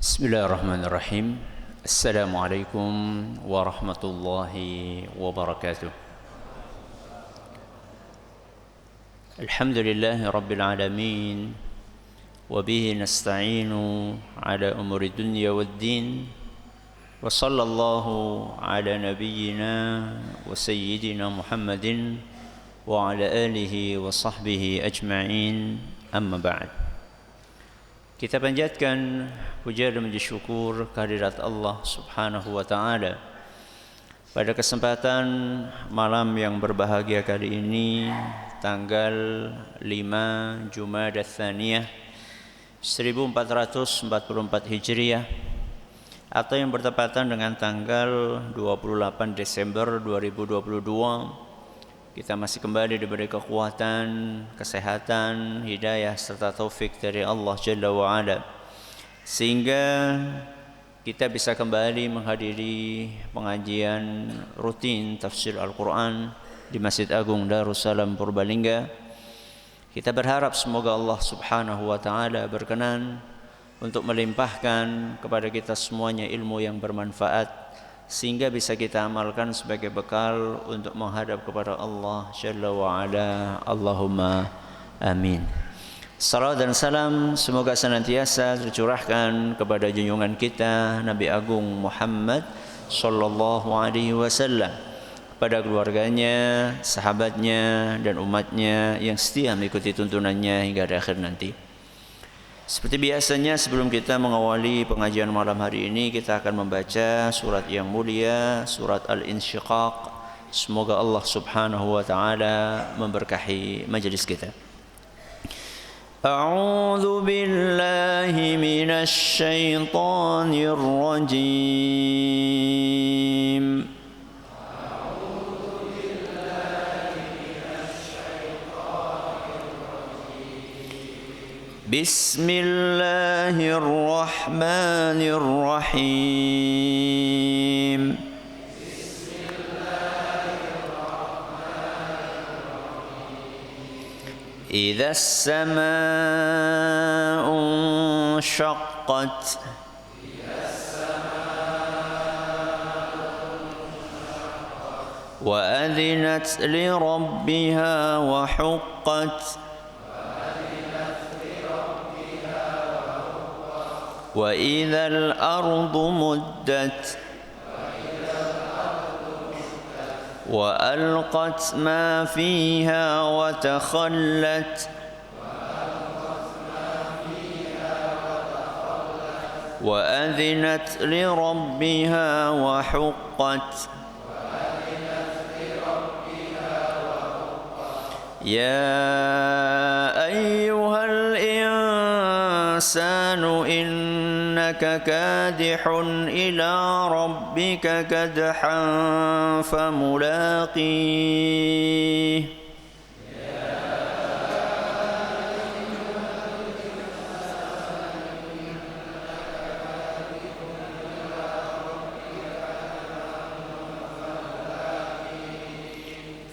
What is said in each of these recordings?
Bismillahirrahmanirrahim. Assalamualaikum warahmatullahi wabarakatuh. Alhamdulillahi rabbil alamin. Wa bihi nasta'inu ala umuri dunya waddin. Wa sallallahu ala nabiyyina wa sayyidina Muhammadin wa ala alihi wa sahbihi ajma'in. Amma ba'd. Kita panjatkan puja dan puji syukur kehadirat Allah Subhanahu wa taala. Pada kesempatan malam yang berbahagia kali ini, tanggal 5 Jumadats Tsaniyah 1444 Hijriah atau yang bertepatan dengan tanggal 28 Desember 2022, kita masih kembali diberi kekuatan, kesehatan, hidayah serta taufik dari Allah Jalla wa Ala, sehingga kita bisa kembali menghadiri pengajian rutin tafsir Al-Quran di Masjid Agung Darussalam Purbalingga. Kita berharap semoga Allah Subhanahu wa taala berkenan untuk melimpahkan kepada kita semuanya ilmu yang bermanfaat, sehingga bisa kita amalkan sebagai bekal untuk menghadap kepada Allah Jalla wa Ala. Allahumma amin. Salam dan salam semoga senantiasa tercurahkan kepada junjungan kita Nabi Agung Muhammad sallallahu alaihi wasallam, pada keluarganya, sahabatnya dan umatnya yang setia mengikuti tuntunannya hingga akhir nanti. Seperti biasanya, sebelum kita mengawali pengajian malam hari ini, kita akan membaca surat yang mulia, surat Al-Insyiqaq. Semoga Allah Subhanahu wa taala memberkahi majelis kita. A'udzu billahi minasy syaithanir rajim. Bismillahirrahmanirrahim. Idza as-samaa'u inshaqqat wa adhinat li rabbiha wa huqqat وإذا الأرض مدت وألقت ما فيها وتخلت وأذنت لربها وحقت يا أيها الإنسان إنك كادح إلى ربك كدحا فملاقيه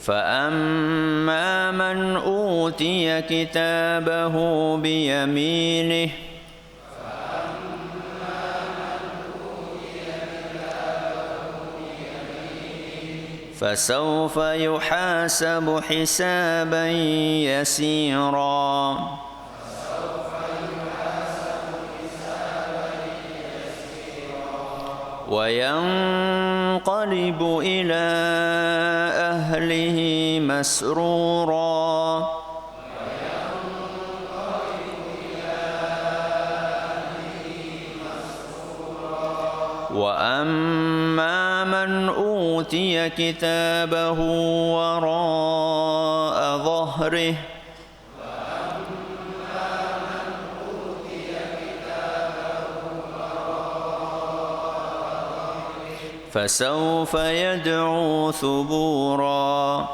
فأما من أوتي كتابه بيمينه فسوف يحاسب حسابا يسيرا وينقلب إلى أهله مسرورا وأما من أوتي كتابه وراء ظهره فسوف يدعو ثبورا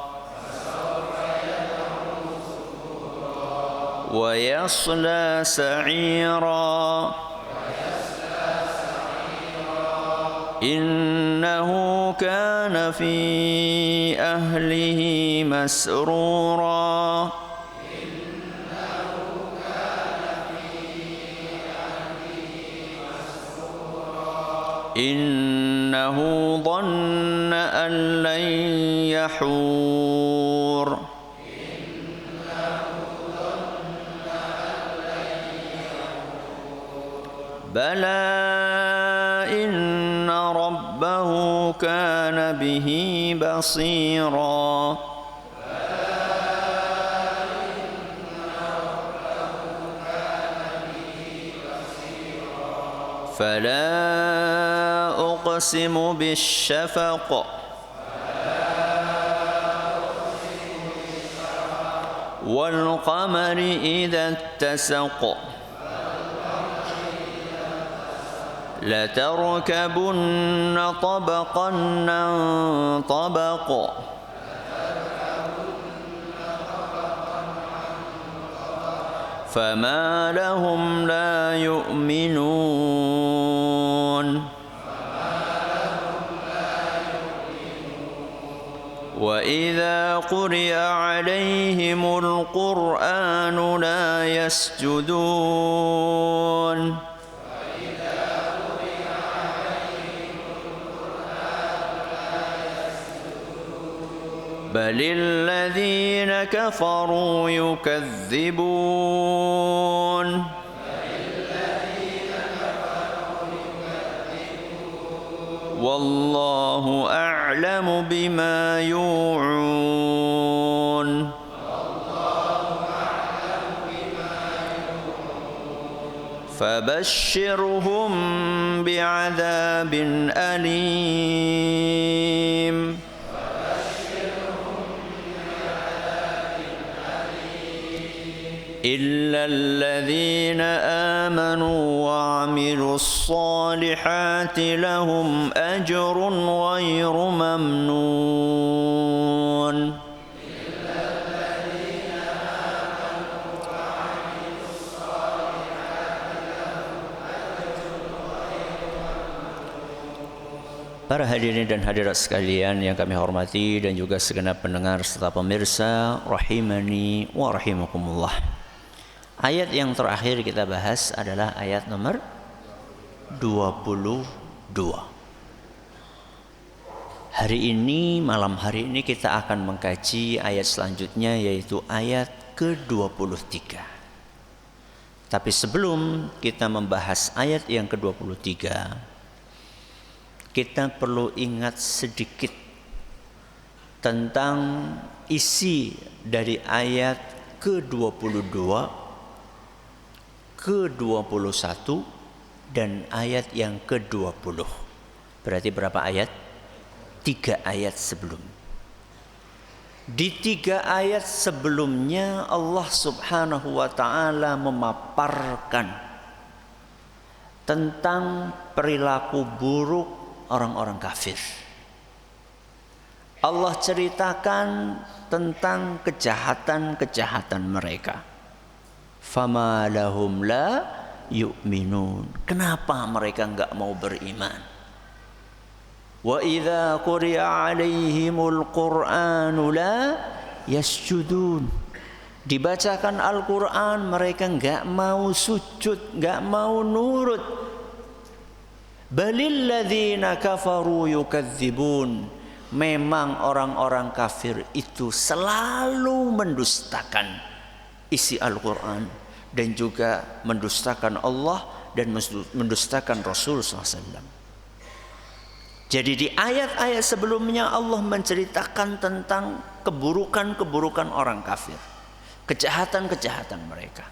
ويصلى سعيرا إنه كان في أهله مسرورا إنه ظن أن لن يحور بلى إن ربه كان به بصيرا فلا أقسم بالشفق والقمر إذا اتسق لتركبن طبقا عن طبق فما لهم لا يؤمنون وإذا قرئ عليهم القرآن لا يسجدون بل الذين كفروا يكذبون والله أعلم بما يوعون فبشرهم بعذاب أليم إلا الذين آمنوا وعملوا الصالحات لهم أجر غير ممنون Para hadirin dan hadirat sekalian yang kami hormati dan juga segenap pendengar serta pemirsa rahimani wa rahimakumullah. Ayat yang terakhir kita bahas adalah ayat nomor 22. Malam hari ini kita akan mengkaji ayat selanjutnya yaitu ayat ke-23. Tapi sebelum kita membahas ayat yang ke-23, kita perlu ingat sedikit tentang isi dari ayat ke-22, ke-21 dan ayat yang ke-20. Berarti berapa ayat? 3 ayat sebelum. Di 3 ayat sebelumnya Allah Subhanahu wa taala memaparkan tentang perilaku buruk orang-orang kafir. Allah ceritakan tentang kejahatan-kejahatan mereka. Fama lahum la yu'minun. Kenapa mereka enggak mau beriman? Wa idza quri'a 'alaihimul qur'anu la yasjudun. Dibacakan Al-Qur'an mereka enggak mau sujud, enggak mau nurut. Balil ladzina kafaru yukadzibun. Memang orang-orang kafir itu selalu mendustakan isi Al-Qur'an dan juga mendustakan Allah dan mendustakan Rasul SAW. Jadi di ayat-ayat sebelumnya Allah menceritakan tentang keburukan-keburukan orang kafir, kejahatan-kejahatan mereka.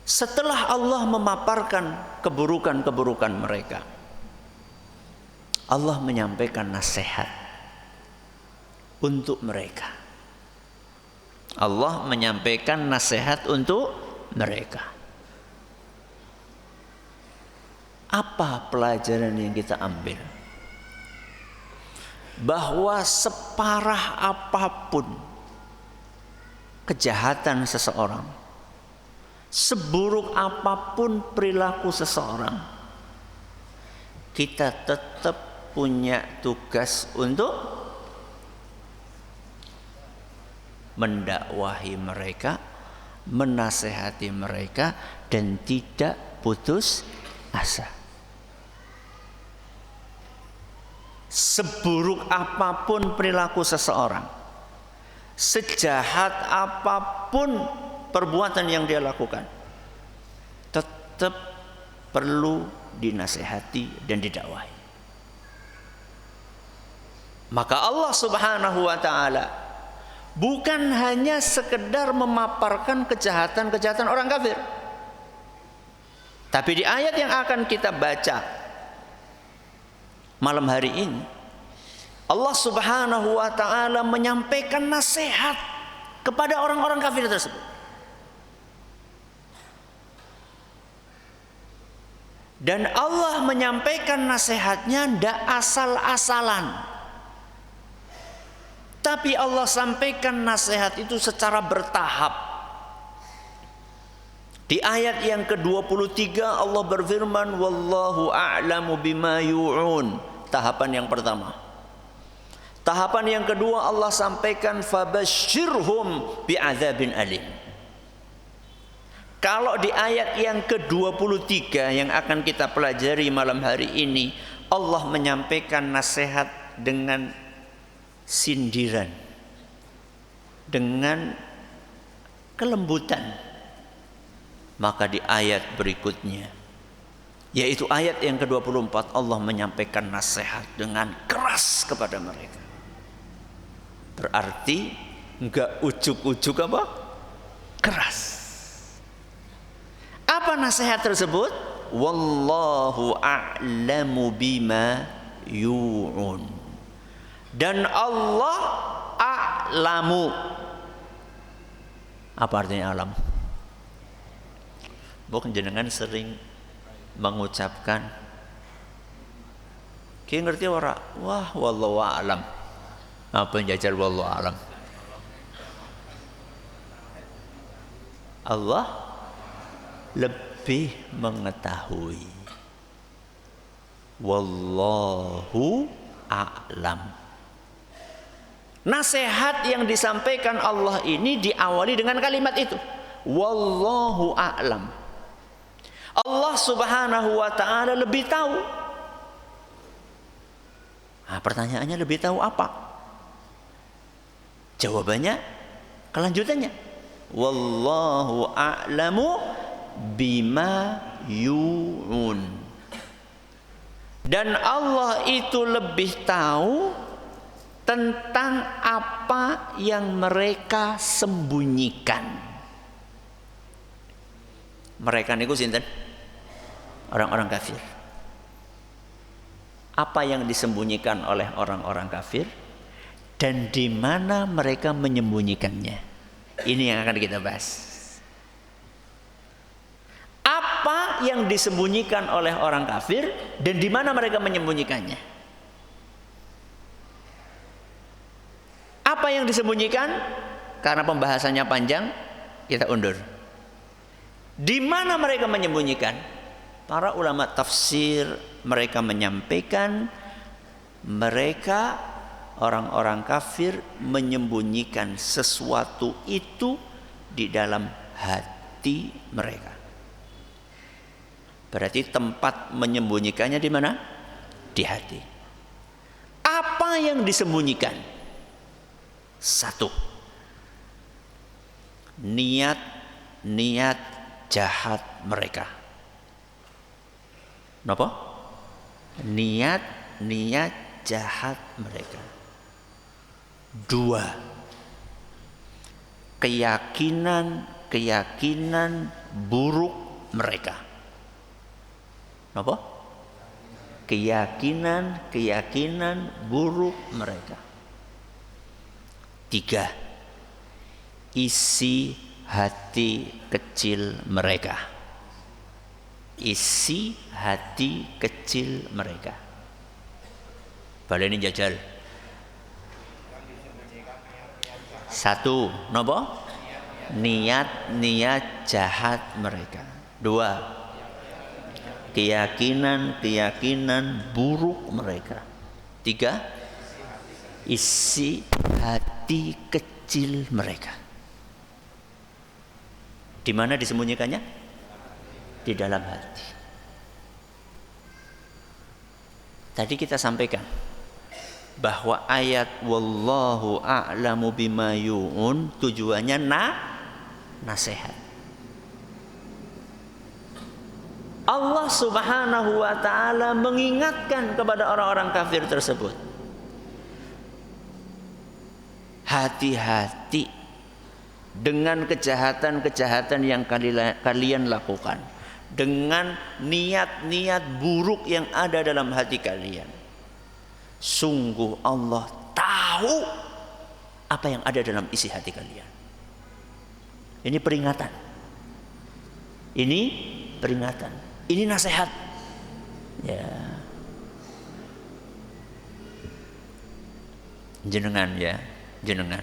Setelah Allah memaparkan keburukan-keburukan mereka, Allah menyampaikan nasihat untuk mereka. Allah menyampaikan nasihat untuk mereka. Apa pelajaran yang kita ambil? Bahwa separah apapun kejahatan seseorang, seburuk apapun perilaku seseorang, kita tetap punya tugas untuk mendakwahi mereka, menasehati mereka dan tidak putus asa. seburuk apapun perilaku seseorang, sejahat apapun perbuatan yang dia lakukan, tetap perlu dinasihati dan didakwahi. Maka Allah Subhanahu wa taala bukan hanya sekedar memaparkan kejahatan-kejahatan orang kafir, tapi di ayat yang akan kita baca malam hari ini, Allah Subhanahu wa taala menyampaikan nasihat kepada orang-orang kafir tersebut. Dan Allah menyampaikan nasihatnya tidak asal-asalan, tapi Allah sampaikan nasihat itu secara bertahap. Di ayat yang ke-23 Allah berfirman, wallahu a'lamu bima yu'un. Tahapan yang pertama. Tahapan yang kedua Allah sampaikan fabasyirhum bi'adzabin alim. Kalau di ayat yang ke-23 yang akan kita pelajari malam hari ini, Allah menyampaikan nasihat dengan sindiran, dengan kelembutan. Maka di ayat berikutnya, yaitu ayat yang ke-24, Allah menyampaikan nasihat dengan keras kepada mereka. Berarti enggak ujuk-ujuk apa? Keras. Apa nasihat tersebut? Wallahu a'lamu bima yu'un. Dan Allah a'lamu. Apa artinya alam? Bukan jenengan sering mengucapkan, ki ngerti ora? Wah, wallahu a'lam. Apa yang jajal wallahu a'lam? Allah lebih mengetahui. Wallahu a'lam. Nasihat yang disampaikan Allah ini diawali dengan kalimat itu, wallahu a'lam. Allah Subhanahu wa ta'ala lebih tahu. Nah, pertanyaannya lebih tahu apa? Jawabannya, kelanjutannya, wallahu a'lamu bima yu'un. Dan Allah itu lebih tahu tentang apa yang mereka sembunyikan. Mereka niku sinten? Orang-orang kafir. Apa yang disembunyikan oleh orang-orang kafir dan di mana mereka menyembunyikannya. Ini yang akan kita bahas. Apa yang disembunyikan oleh orang kafir dan di mana mereka menyembunyikannya? Apa yang disembunyikan? Karena pembahasannya panjang, kita undur. Di mana mereka menyembunyikan? Para ulama tafsir mereka menyampaikan, mereka orang-orang kafir menyembunyikan sesuatu itu di dalam hati mereka. Berarti tempat menyembunyikannya di mana? Di hati. Apa yang disembunyikan? Satu, niat jahat mereka. Kenapa? Niat jahat mereka. Dua, keyakinan buruk mereka. Kenapa? Keyakinan buruk mereka. Tiga, isi hati kecil mereka. Isi hati kecil mereka. Baleni jajal. Satu, napa? Niat jahat mereka. Dua, keyakinan buruk mereka. Tiga, isi hati kecil mereka. Di mana disembunyikannya? Di dalam hati. Tadi kita sampaikan bahwa ayat wallahu a'lamu bima yu'un tujuannya nasihat. Allah Subhanahu wa taala mengingatkan kepada orang-orang kafir tersebut, hati-hati dengan kejahatan-kejahatan yang kalian lakukan, dengan niat-niat buruk yang ada dalam hati kalian. Sungguh Allah tahu apa yang ada dalam isi hati kalian. Ini peringatan. Ini peringatan. Ini nasihat. Ya. Jenengan ya, jenengan.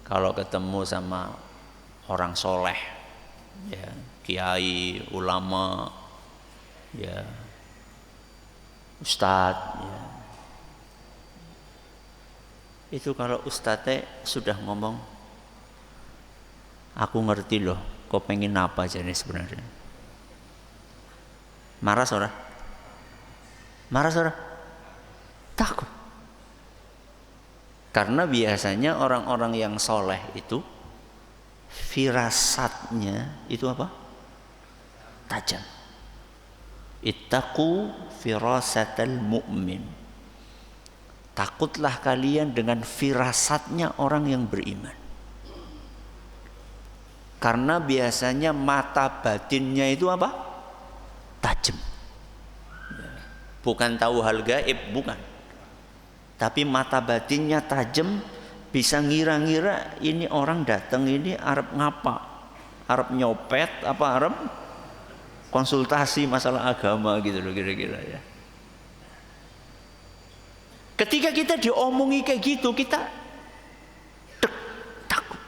Kalau ketemu sama orang soleh, ya, kiai, ulama, ya, ustadz, ya. Itu kalau ustadznya sudah ngomong, aku ngerti loh, kau pengen apa aja nih sebenarnya. Marah saudara? Marah saudara? Takut. Karena biasanya orang-orang yang soleh itu firasatnya itu apa? Tajam. Ittaqu firasatal mu'min. Takutlah kalian dengan firasatnya orang yang beriman. Karena biasanya mata batinnya itu apa? Tajam. Bukan tahu hal gaib, bukan. Tapi mata batinnya tajam, bisa ngira-ngira ini orang datang ini arep ngapa? Arep nyopet apa arep konsultasi masalah agama gitu loh kira-kira ya. Ketika kita diomongi kayak gitu, kita takut.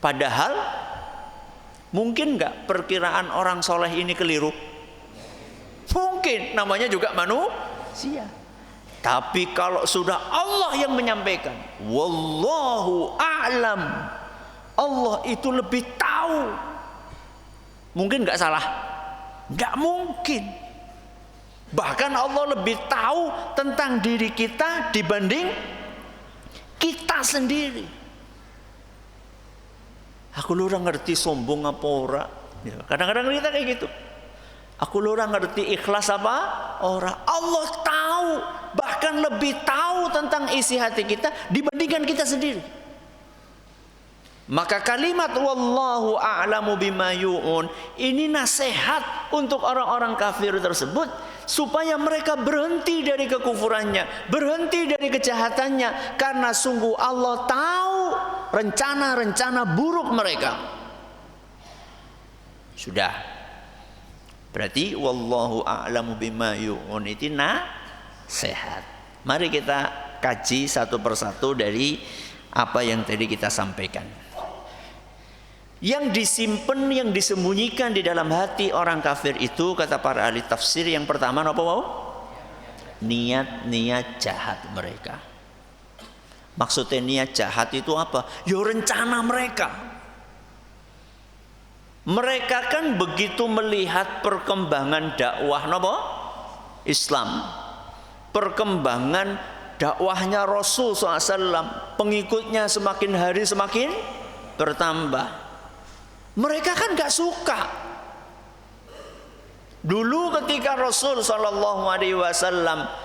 Padahal mungkin nggak perkiraan orang soleh ini keliru? Mungkin, namanya juga manusia. Tapi kalau sudah Allah yang menyampaikan, wallahu a'lam, Allah itu lebih tahu. Mungkin nggak salah? Nggak mungkin. Bahkan Allah lebih tahu tentang diri kita dibanding kita sendiri. Aku lu orang ngerti sombong apa ora? Ya, kadang-kadang kita kayak gitu. Aku lu orang ngerti ikhlas apa ora? Allah tahu, bahkan lebih tahu tentang isi hati kita dibandingkan kita sendiri. Maka kalimat wallahu a'lamu bima yu'un ini nasihat untuk orang-orang kafir tersebut supaya mereka berhenti dari kekufurannya, berhenti dari kejahatannya, karena sungguh Allah tahu rencana-rencana buruk mereka. Sudah. Berarti wallahu a'lamu bima yu'un itu nasihat. Mari kita kaji satu persatu dari apa yang tadi kita sampaikan. Yang disimpan, yang disembunyikan di dalam hati orang kafir itu, kata para ahli tafsir, yang pertama apa mau? Niat-niat jahat mereka. Maksudnya niat jahat itu apa? Ya rencana mereka. Mereka kan begitu melihat perkembangan dakwah napa? Islam. Perkembangan dakwahnya Rasul SAW, pengikutnya semakin hari semakin bertambah. Mereka kan gak suka. Dulu ketika Rasul SAW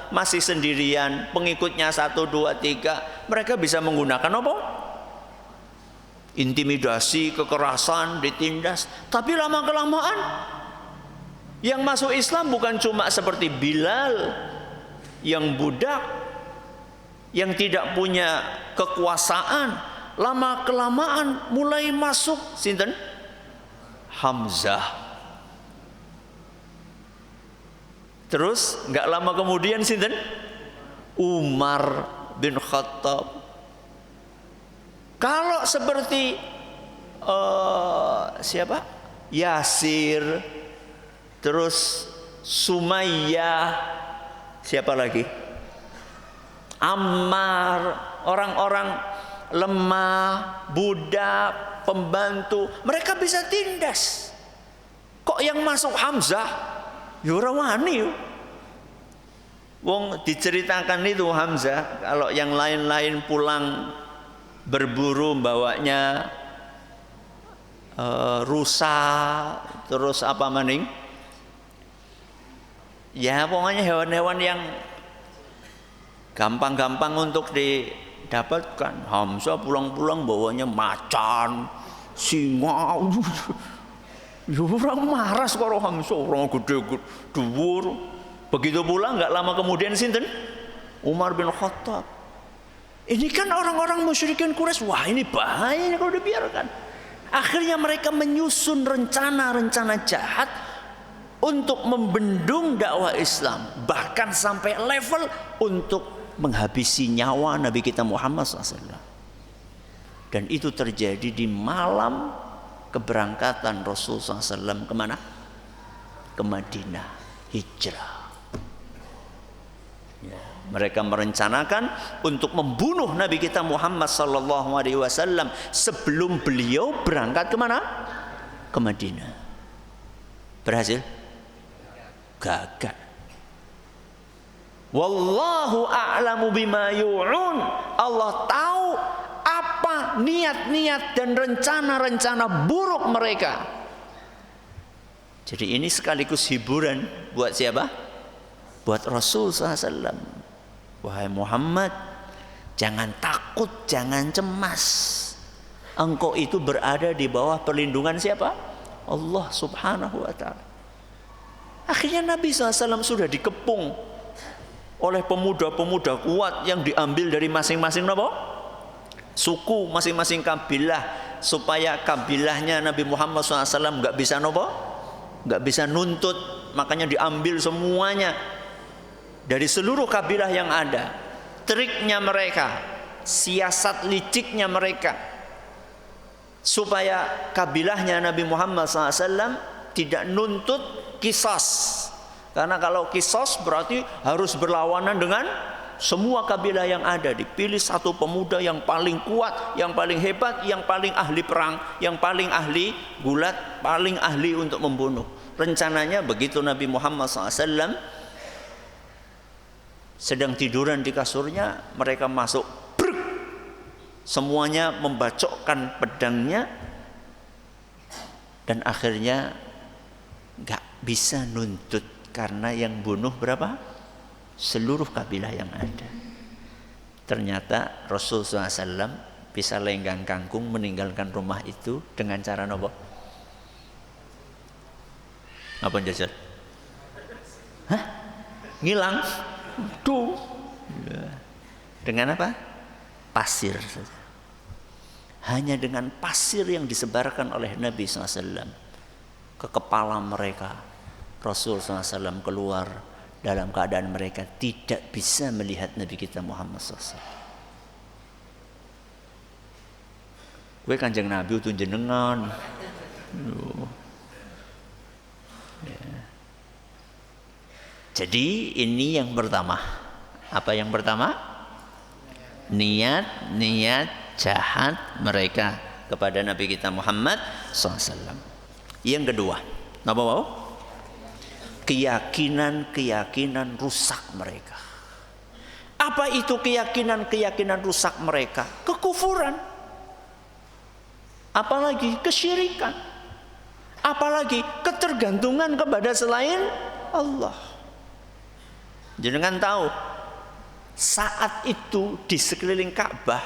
masih sendirian, pengikutnya 1, 2, 3, mereka bisa menggunakan apa? Intimidasi, kekerasan, ditindas. Tapi lama-kelamaan yang masuk Islam bukan cuma seperti Bilal yang budak, yang tidak punya kekuasaan. Lama-kelamaan mulai masuk sinten? Hamzah. Terus nggak lama kemudian sinten? Umar bin Khattab. Kalau seperti siapa? Yasir, terus Sumayyah, siapa lagi? Ammar, orang-orang lemah, budak, pembantu, mereka bisa tindas. Kok yang masuk Hamzah? Ya ora wani yo. Wong diceritakan itu Hamzah, kalau yang lain-lain pulang berburu bawanya rusa, terus apa maning? Ya pokoknya hewan-hewan yang gampang-gampang untuk didapatkan. Hamzah pulang-pulang bawanya macan, singa. Ya orang marah karo Hamzah, orang gede-gede dhuwur. Begitu pula nggak lama kemudian sinten? Umar bin Khattab. Ini kan orang-orang musyrikin Quraisy. Wah, ini bahaya kalau dibiarkan. Akhirnya mereka menyusun rencana-rencana jahat untuk membendung dakwah Islam, bahkan sampai level untuk menghabisi nyawa Nabi kita Muhammad SAW. Dan itu terjadi di malam keberangkatan Rasulullah SAW kemana? Ke Madinah, hijrah. Ya, mereka merencanakan untuk membunuh Nabi kita Muhammad SAW sebelum beliau berangkat kemana? Ke Madinah. Berhasil? Gagal. Wallahu a'lamu bima yu'un. Allah tahu apa niat-niat dan rencana-rencana buruk mereka. Jadi ini sekaligus hiburan buat siapa? Buat Rasul SAW. Wahai Muhammad, jangan takut, jangan cemas. Engkau itu berada di bawah perlindungan siapa? Allah Subhanahu wa ta'ala. Akhirnya Nabi SAW sudah dikepung oleh pemuda-pemuda kuat yang diambil dari masing-masing suku, masing-masing kabilah, supaya kabilahnya Nabi Muhammad SAW nggak bisa nggak bisa nuntut, makanya diambil semuanya dari seluruh kabilah yang ada. Triknya mereka, siasat liciknya mereka, supaya kabilahnya Nabi Muhammad SAW tidak nuntut qisas. Karena kalau qisas berarti harus berlawanan dengan semua kabilah yang ada. Dipilih satu pemuda yang paling kuat, yang paling hebat, yang paling ahli perang, yang paling ahli gulat, paling ahli untuk membunuh. Rencananya begitu Nabi Muhammad SAW sedang tiduran di kasurnya, mereka masuk, bruk, semuanya membacokkan pedangnya, dan akhirnya gak bisa nuntut karena yang bunuh berapa? Seluruh kabilah yang ada. Ternyata Rasulullah SAW bisa lenggang kangkung meninggalkan rumah itu dengan cara nopo? Apa jajal? Hah? Ngilang? Tuh. Dengan apa? Pasir saja. Hanya dengan pasir yang disebarkan oleh Nabi SAW ke kepala mereka, Rasulullah SAW keluar dalam keadaan mereka tidak bisa melihat Nabi kita Muhammad SAW. Gue Kanjeng Nabi itu jenengan. Ya. Jadi ini yang pertama. Apa yang pertama? Niat jahat mereka kepada Nabi kita Muhammad SAW. Yang kedua, apa mau? Keyakinan rusak mereka. Apa itu keyakinan rusak mereka? Kekufuran. Apalagi kesyirikan. Apalagi ketergantungan kepada selain Allah. Jangan tahu, saat itu di sekeliling Ka'bah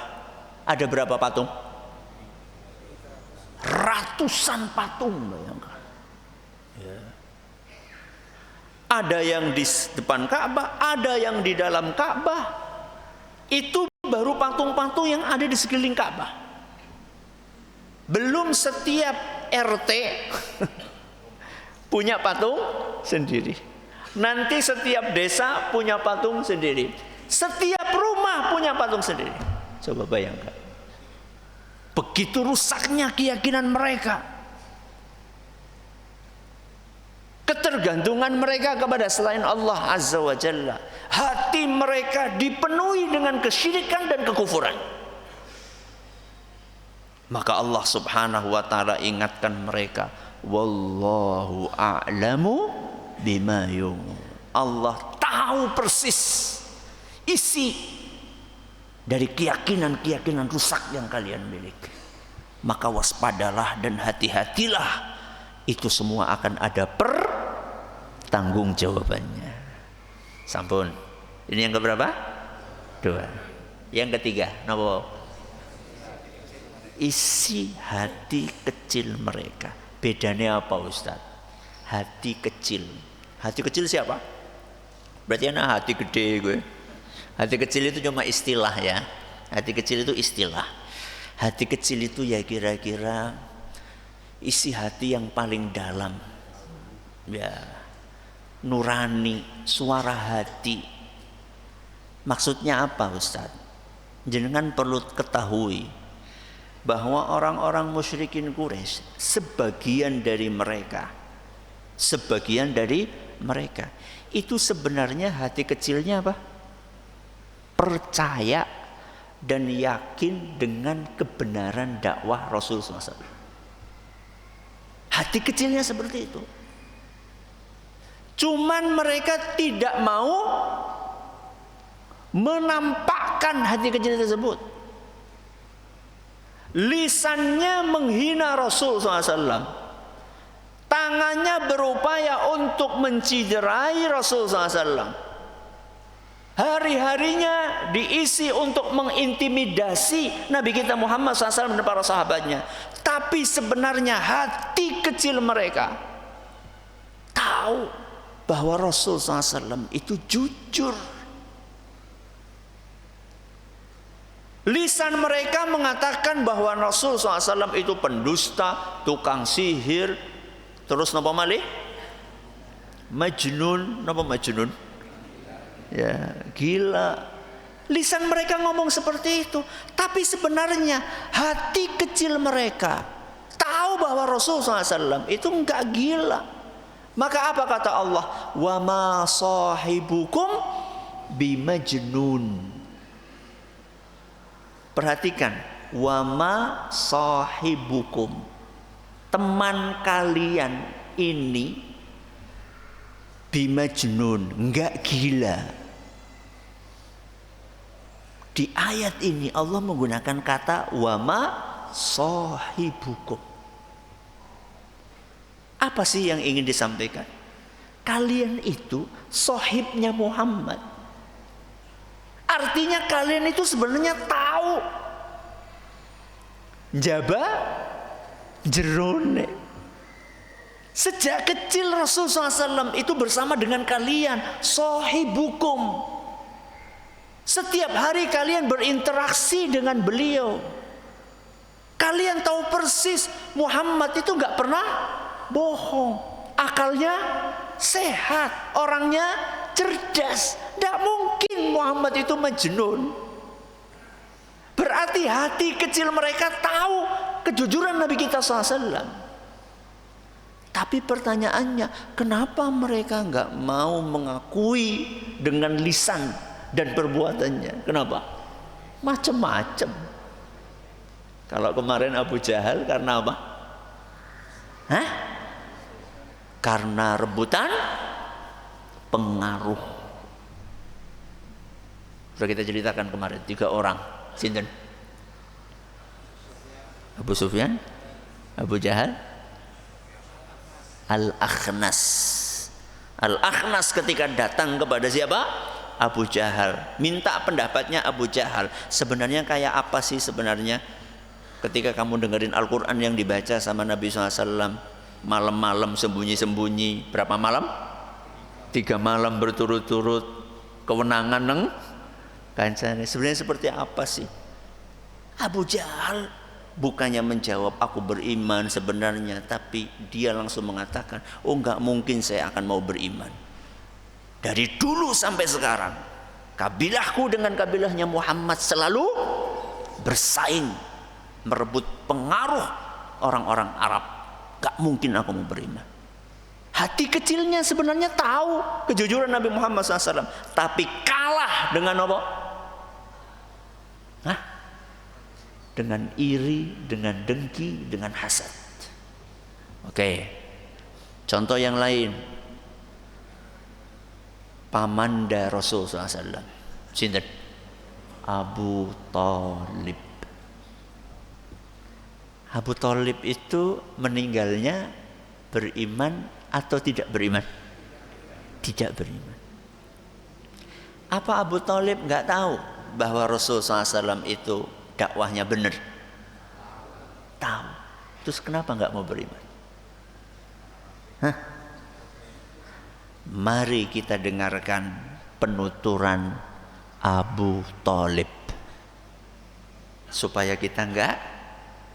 ada berapa patung? Ratusan patung, bayangkan. Ya. Ada yang di depan Ka'bah, ada yang di dalam Ka'bah. Itu baru patung-patung yang ada di sekeliling Ka'bah. Belum setiap RT punya patung sendiri. Nanti setiap desa punya patung sendiri. Setiap rumah punya patung sendiri. Coba bayangkan. Begitu rusaknya keyakinan mereka. Ketergantungan mereka kepada selain Allah Azza wa Jalla. Hati mereka dipenuhi dengan kesyirikan dan kekufuran. Maka Allah Subhanahu wa ta'ala ingatkan mereka, wallahu a'lamu bima yu'un. Allah tahu tahu persis isi dari keyakinan-keyakinan rusak yang kalian miliki. Maka waspadalah dan hati-hatilah. Itu semua akan ada pertanggungjawabannya. Sampun. Ini yang keberapa? 2. Yang ketiga, napa? Isi hati kecil mereka. Bedanya apa, Ustaz? Hati kecil. Hati kecil siapa? Berarti anak hati gede gue. Hati kecil itu cuma istilah ya. Hati kecil itu istilah. Hati kecil itu ya kira-kira isi hati yang paling dalam. Ya, nurani, suara hati. Maksudnya apa, Ustaz? Jenengan perlu ketahui bahwa orang-orang musyrikin Quraisy, sebagian dari mereka itu sebenarnya hati kecilnya apa? Percaya dan yakin dengan kebenaran dakwah Rasulullah SAW. Hati kecilnya seperti itu. Cuman mereka tidak mau menampakkan hati kecil tersebut. Lisannya menghina Rasul SAW, tangannya berupaya untuk menciderai Rasul SAW, hari-harinya diisi untuk mengintimidasi Nabi kita Muhammad SAW dan para sahabatnya. Tapi sebenarnya hati kecil mereka tahu bahwa Rasul SAW itu jujur. Lisan mereka mengatakan bahwa Rasul SAW itu pendusta, tukang sihir, terus napa malih? Majnun, napa majnun? Ya, gila. Lisan mereka ngomong seperti itu, tapi sebenarnya hati kecil mereka tahu bahwa Rasul SAW itu enggak gila. Maka apa kata Allah? Wa ma sahibukum bimajnun. Perhatikan, wama sahibukum, teman kalian ini bimajnun, enggak gila. Di ayat ini Allah menggunakan kata wama sahibukum. Apa sih yang ingin disampaikan? Kalian itu sahibnya Muhammad. Artinya kalian itu sebenarnya tahu jaba jerone. Sejak kecil Rasulullah SAW itu bersama dengan kalian, sahibukum. Setiap hari kalian berinteraksi dengan beliau. Kalian tahu persis Muhammad itu nggak pernah bohong. Akalnya sehat, orangnya cerdas. Tidak mungkin Muhammad itu majnun. Berarti hati kecil mereka tahu kejujuran Nabi kita SAW. Tapi pertanyaannya, kenapa mereka nggak mau mengakui dengan lisan dan perbuatannya? Kenapa? Macam-macam. Kalau kemarin Abu Jahal karena apa? Hah? Karena rebutan pengaruh. Sudah kita ceritakan kemarin 3 orang. Sinten? Abu Sufyan, Abu Jahal, Al-Akhnas. Al-Akhnas ketika datang kepada siapa? Abu Jahal. Minta pendapatnya Abu Jahal. Sebenarnya kayak apa sih sebenarnya ketika kamu dengerin Al-Quran yang dibaca sama Nabi SAW malam-malam sembunyi-sembunyi. Berapa malam? 3 malam berturut-turut. Kewenangan neng kancane. Sebenarnya seperti apa sih? Abu Jahal bukannya menjawab aku beriman sebenarnya, tapi dia langsung mengatakan, oh enggak mungkin saya akan mau beriman. Dari dulu sampai sekarang kabilahku dengan kabilahnya Muhammad selalu bersaing, merebut pengaruh orang-orang Arab. Enggak mungkin aku mau beriman. Hati kecilnya sebenarnya tahu kejujuran Nabi Muhammad SAW, tapi kalah dengan apa? Hah? Dengan iri, dengan dengki, dengan hasad. Oke. Contoh yang lain. pamanda Rasul SAW. Sinten? Abu Thalib. Abu Thalib itu meninggalnya beriman atau tidak beriman? Tidak beriman. Apa Abu Thalib nggak tahu bahwa Rasul SAW itu dakwahnya benar? Tahu. Terus kenapa nggak mau beriman? Hah? Mari kita dengarkan penuturan Abu Thalib supaya kita nggak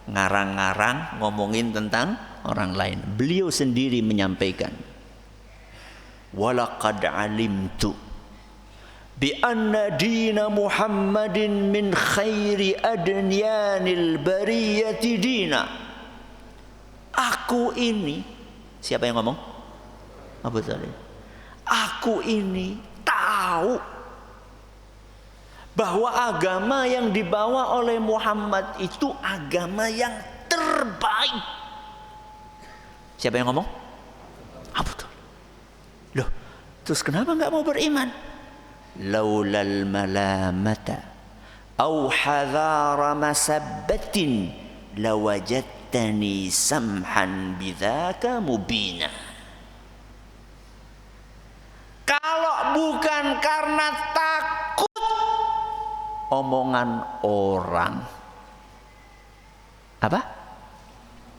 ngarang-ngarang ngomongin tentang orang lain. Beliau sendiri menyampaikan, walaqad alimtu bi anna dina Muhammadin min khairi adnyanil bariyati dina. Aku ini, siapa yang ngomong? Abu Thalib. Aku ini tahu bahwa agama yang dibawa oleh Muhammad itu agama yang terbaik. Siapa yang ngomong? Abu Thalib. Loh, terus kenapa nggak mau beriman? Laulal malamata au hadhara masabbatin lawajadtani samhan bidzaka mubina. Kalau bukan karena takut omongan orang. Apa?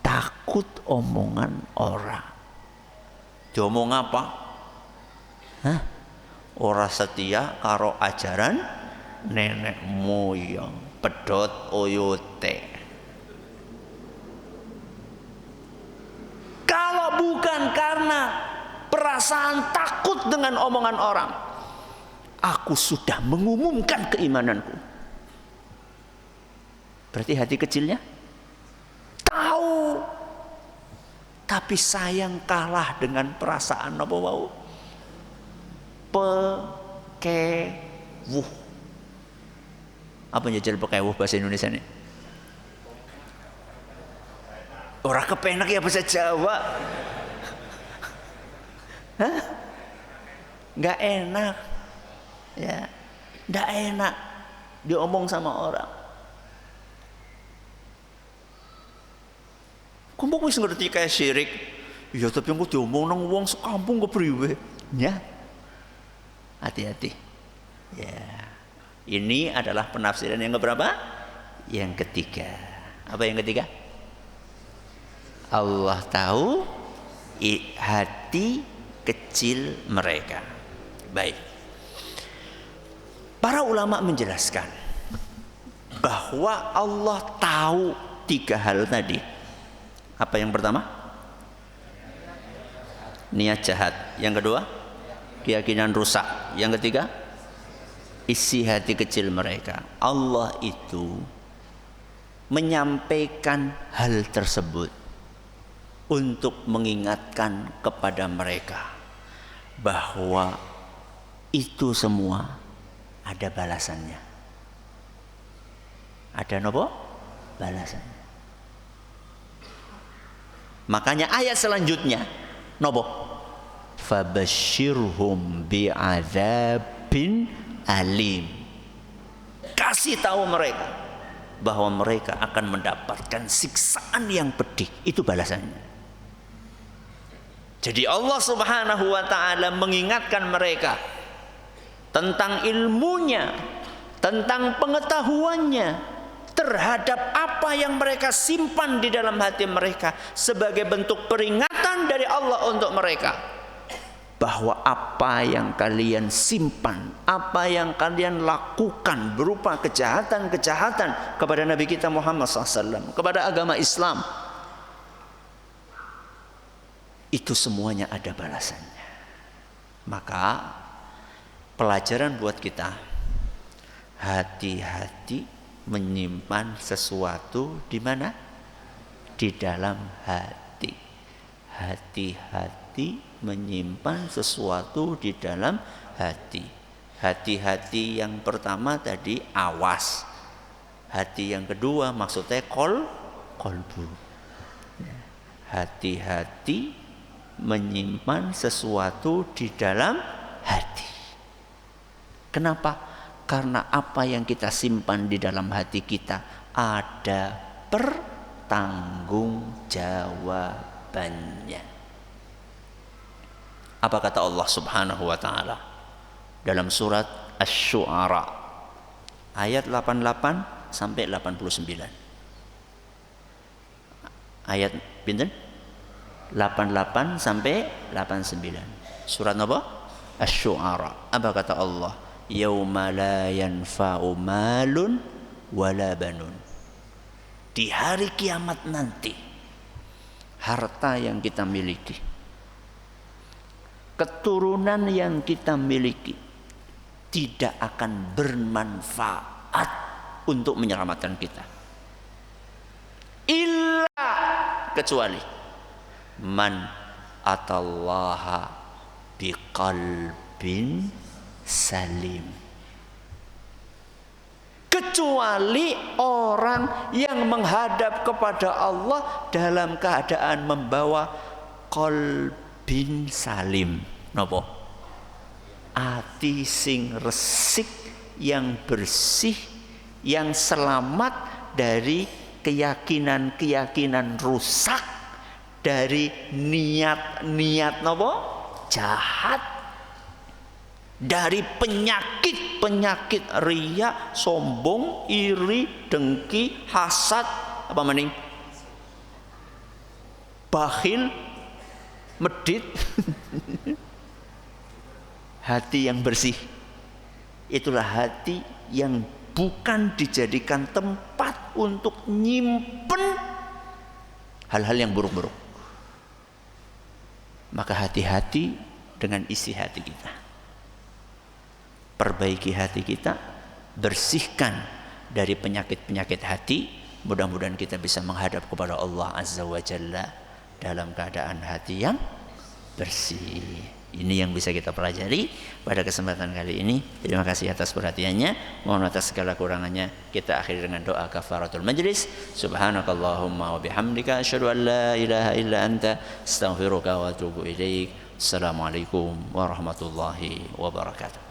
Takut omongan orang. Diomong apa? Hah? Ora setia karo ajaran nenek moyang, pedot oyote. Kalau bukan karena perasaan takut dengan omongan orang, aku sudah mengumumkan keimananku. Berarti hati kecilnya tahu, tapi sayang kalah dengan perasaan apa wau? Pekewuh. Apa njajal pekewuh bahasa Indonesia nih? Orang kepenak ya bahasa Jawa. Hah? Nggak enak. Ya, nggak enak diomong sama orang. Kamu wis ngerti kayak syirik. Iya, tapi aku diomong nang wong sekampung kepriwe? Ya. Hati-hati. Ya. Ini adalah penafsiran yang keberapa? Yang ketiga. Apa yang ketiga? Allah tahu hati kecil mereka. Baik. Para ulama menjelaskan bahwa Allah tahu tiga hal tadi. Apa yang pertama? Niat jahat. Yang kedua? Keyakinan rusak. Yang ketiga? Isi hati kecil mereka. Allah itu menyampaikan hal tersebut untuk mengingatkan kepada mereka bahwa itu semua ada balasannya. Ada nopo? Balasannya. Makanya ayat selanjutnya nopo? Fabashirhum bi'adzabin alim. Kasih tahu mereka bahwa mereka akan mendapatkan siksaan yang pedih. Itu balasannya. Jadi Allah Subhanahu wa ta'ala mengingatkan mereka tentang ilmunya, tentang pengetahuannya terhadap apa yang mereka simpan di dalam hati mereka sebagai bentuk peringatan dari Allah untuk mereka bahwa apa yang kalian simpan, apa yang kalian lakukan berupa kejahatan-kejahatan kepada Nabi kita Muhammad SAW, kepada agama Islam, itu semuanya ada balasannya. Maka pelajaran buat kita, hati-hati menyimpan sesuatu di mana? Di dalam hati. Hati-hati menyimpan sesuatu di dalam hati. Hati-hati yang pertama tadi awas. Hati yang kedua maksudnya kolbu. Hati-hati menyimpan sesuatu di dalam hati. Kenapa? Karena apa yang kita simpan di dalam hati kita ada pertanggungjawabannya. Apa kata Allah Subhanahu wa taala dalam surat Asy-Syu'ara ayat 88 sampai 89. Ayat pinten? 88 sampai 89. Surat apa? Asy-Syu'ara. Apa kata Allah? Yauma la yanfa'u malun wala banun. Di hari kiamat nanti, harta yang kita miliki, keturunan yang kita miliki tidak akan bermanfaat untuk menyelamatkan kita. Illa, kecuali man atallaha biqalbin salim. Kecuali orang yang menghadap kepada Allah dalam keadaan membawa qalbin salim. Napa? Ati sing resik, yang bersih, yang selamat dari keyakinan-keyakinan rusak, dari niat-niat napa? Jahat, dari penyakit-penyakit riya, sombong, iri, dengki, hasad, apa maning? Bakhil, medit. Hati yang bersih, itulah hati yang bukan dijadikan tempat untuk nyimpen hal-hal yang buruk-buruk. Maka hati-hati dengan isi hati kita. Perbaiki hati kita, bersihkan dari penyakit-penyakit hati. Mudah-mudahan kita bisa menghadap kepada Allah Azza wa Jalla dalam keadaan hati yang bersih. Ini yang bisa kita pelajari pada kesempatan kali ini. Terima kasih atas perhatiannya. Mohon atas segala kurangannya kita akhiri dengan doa kafaratul majlis. Subhanakallahumma wa bihamdika asyhadu an la ilaha illa anta astaghfiruka wa atubu ilaik. Assalamualaikum warahmatullahi wabarakatuh.